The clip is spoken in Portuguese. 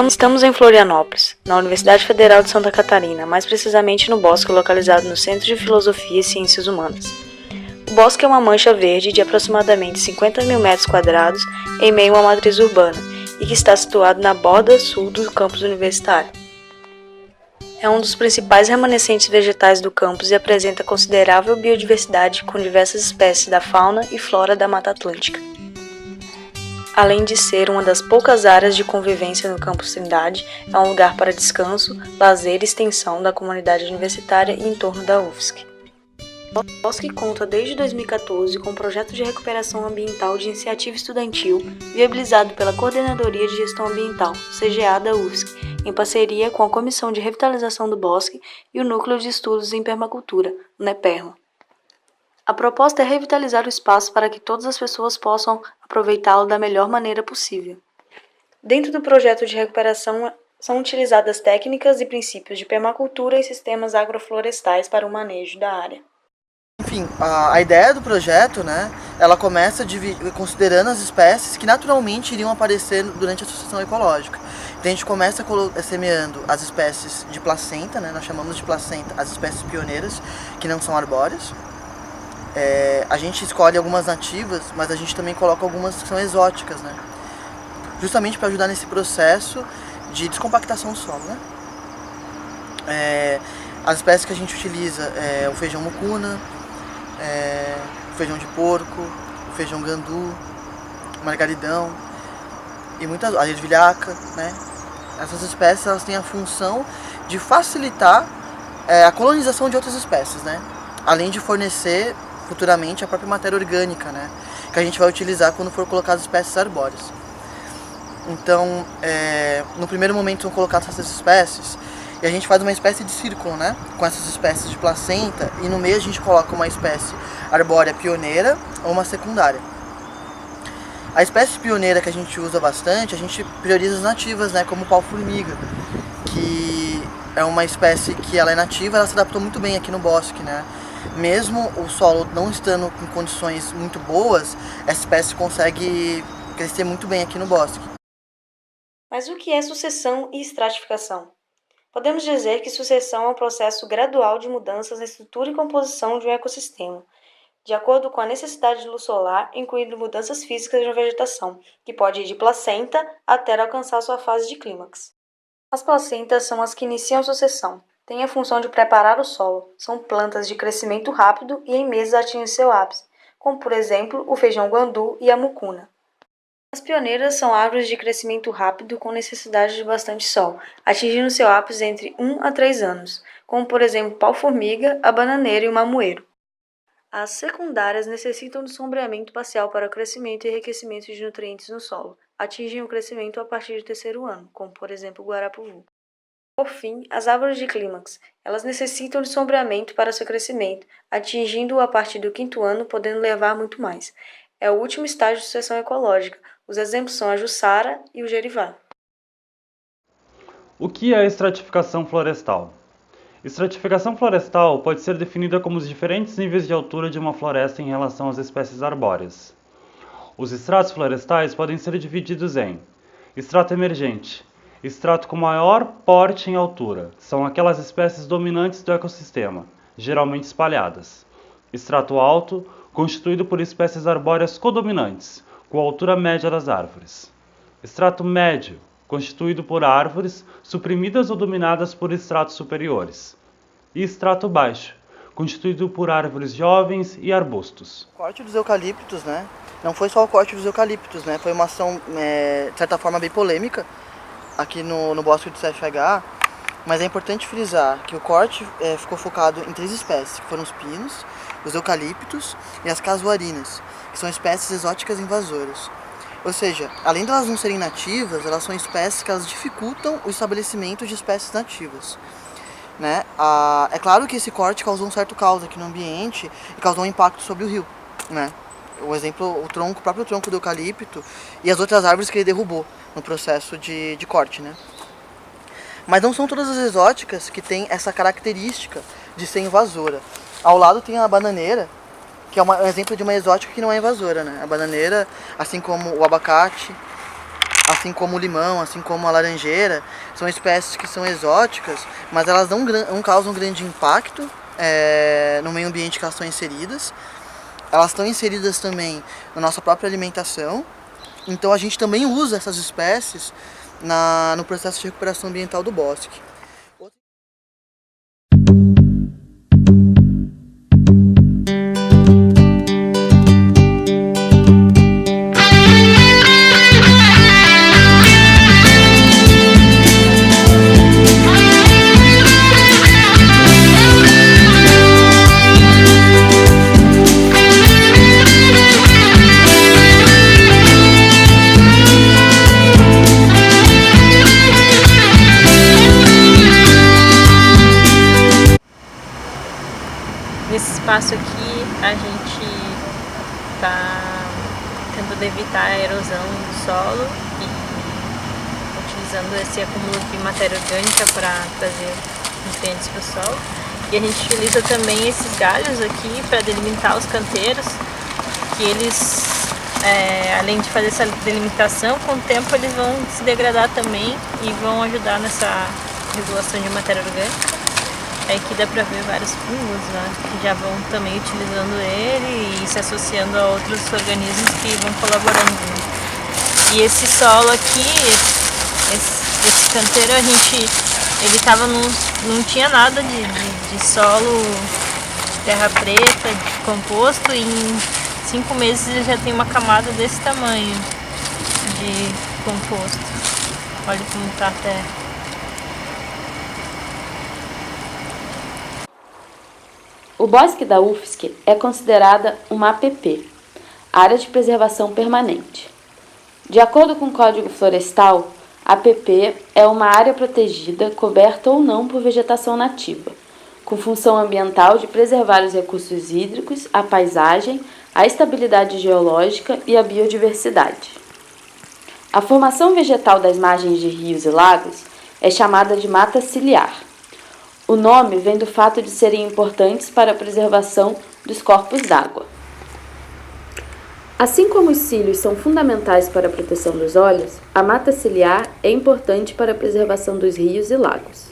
Estamos em Florianópolis, na Universidade Federal de Santa Catarina, mais precisamente no bosque localizado no Centro de Filosofia e Ciências Humanas. O bosque é uma mancha verde de aproximadamente 50 mil metros quadrados em meio a uma matriz urbana e que está situado na borda sul do campus universitário. É um dos principais remanescentes vegetais do campus e apresenta considerável biodiversidade com diversas espécies da fauna e flora da Mata Atlântica. Além de ser uma das poucas áreas de convivência no campus Trindade, é um lugar para descanso, lazer e extensão da comunidade universitária e em torno da UFSC. O bosque conta desde 2014 com um projeto de recuperação ambiental de iniciativa estudantil viabilizado pela Coordenadoria de Gestão Ambiental, CGA da UFSC, em parceria com a Comissão de Revitalização do Bosque e o Núcleo de Estudos em Permacultura, o NEPERMA. A proposta é revitalizar o espaço para que todas as pessoas possam aproveitá-lo da melhor maneira possível. Dentro do projeto de recuperação são utilizadas técnicas e princípios de permacultura e sistemas agroflorestais para o manejo da área. Enfim, a ideia do projeto, ela começa considerando as espécies que naturalmente iriam aparecer durante a sucessão ecológica. Então a gente começa semeando as espécies de placenta, nós chamamos de placenta as espécies pioneiras, que não são arbóreas. A gente escolhe algumas nativas, mas a gente também coloca algumas que são exóticas, justamente para ajudar nesse processo de descompactação do solo. As espécies que a gente utiliza é o feijão mucuna, o feijão de porco, o feijão gandu, o margaridão e a ervilhaca. Essas espécies elas têm a função de facilitar a colonização de outras espécies, além de fornecer futuramente a própria matéria orgânica, que a gente vai utilizar quando for colocar as espécies arbóreas. Então, no primeiro momento são colocadas essas espécies e a gente faz uma espécie de círculo, com essas espécies de placenta, e no meio a gente coloca uma espécie arbórea pioneira ou uma secundária. A espécie pioneira que a gente usa bastante, a gente prioriza as nativas, como o pau-formiga, que é uma espécie que ela é nativa, ela se adaptou muito bem aqui no bosque, Mesmo o solo não estando em condições muito boas, essa espécie consegue crescer muito bem aqui no bosque. Mas o que é sucessão e estratificação? Podemos dizer que sucessão é um processo gradual de mudanças na estrutura e composição de um ecossistema, de acordo com a necessidade de luz solar, incluindo mudanças físicas de uma vegetação, que pode ir de placenta até alcançar sua fase de clímax. As placentas são as que iniciam a sucessão. Têm a função de preparar o solo. São plantas de crescimento rápido e em meses atingem seu ápice, como por exemplo o feijão guandu e a mucuna. As pioneiras são árvores de crescimento rápido com necessidade de bastante sol, atingindo seu ápice entre 1 a 3 anos, como por exemplo o pau-formiga, a bananeira e o mamoeiro. As secundárias necessitam de sombreamento parcial para o crescimento e enriquecimento de nutrientes no solo. Atingem o crescimento a partir do terceiro ano, como por exemplo o guarapuvu. Por fim, as árvores de clímax. Elas necessitam de sombreamento para seu crescimento, atingindo-o a partir do quinto ano, podendo levar muito mais. É o último estágio de sucessão ecológica. Os exemplos são a jussara e o gerivá. O que é a estratificação florestal? Estratificação florestal pode ser definida como os diferentes níveis de altura de uma floresta em relação às espécies arbóreas. Os estratos florestais podem ser divididos em estrato emergente, estrato com maior porte em altura, são aquelas espécies dominantes do ecossistema, geralmente espalhadas. Estrato alto, constituído por espécies arbóreas codominantes, com a altura média das árvores. Estrato médio, constituído por árvores suprimidas ou dominadas por estratos superiores. E estrato baixo, constituído por árvores jovens e arbustos. O corte dos eucaliptos, não foi só o corte dos eucaliptos, foi uma ação, de certa forma, bem polêmica aqui no bosque do CFH, mas é importante frisar que o corte ficou focado em 3 espécies, que foram os pinos, os eucaliptos e as casuarinas, que são espécies exóticas invasoras. Ou seja, além de elas não serem nativas, elas são espécies que elas dificultam o estabelecimento de espécies nativas. É claro que esse corte causou um certo caos aqui no ambiente e causou um impacto sobre o rio. O exemplo, o próprio tronco do eucalipto e as outras árvores que ele derrubou no processo de corte. Mas não são todas as exóticas que têm essa característica de ser invasora. Ao lado tem a bananeira, que é um exemplo de uma exótica que não é invasora. A bananeira, assim como o abacate assim como o limão, assim como a laranjeira, são espécies que são exóticas, mas elas não causam grande impacto no meio ambiente que elas estão inseridas. Elas estão inseridas também na nossa própria alimentação, então a gente também usa essas espécies no processo de recuperação ambiental do bosque. Nesse espaço aqui a gente está tentando evitar a erosão do solo e utilizando esse acúmulo de matéria orgânica para trazer nutrientes para o solo. E a gente utiliza também esses galhos aqui para delimitar os canteiros, que eles, além de fazer essa delimitação, com o tempo eles vão se degradar também e vão ajudar nessa regulação de matéria orgânica. Aqui dá pra ver vários fungos, né, que já vão também utilizando ele e se associando a outros organismos que vão colaborando. E esse solo aqui, esse canteiro, ele tava não tinha nada de solo, de terra preta, de composto, e em 5 meses ele já tem uma camada desse tamanho de composto. Olha como tá a terra. O bosque da UFSC é considerada uma APP, Área de Preservação Permanente. De acordo com o Código Florestal, a APP é uma área protegida, coberta ou não por vegetação nativa, com função ambiental de preservar os recursos hídricos, a paisagem, a estabilidade geológica e a biodiversidade. A formação vegetal das margens de rios e lagos é chamada de mata ciliar. O nome vem do fato de serem importantes para a preservação dos corpos d'água. Assim como os cílios são fundamentais para a proteção dos olhos, a mata ciliar é importante para a preservação dos rios e lagos.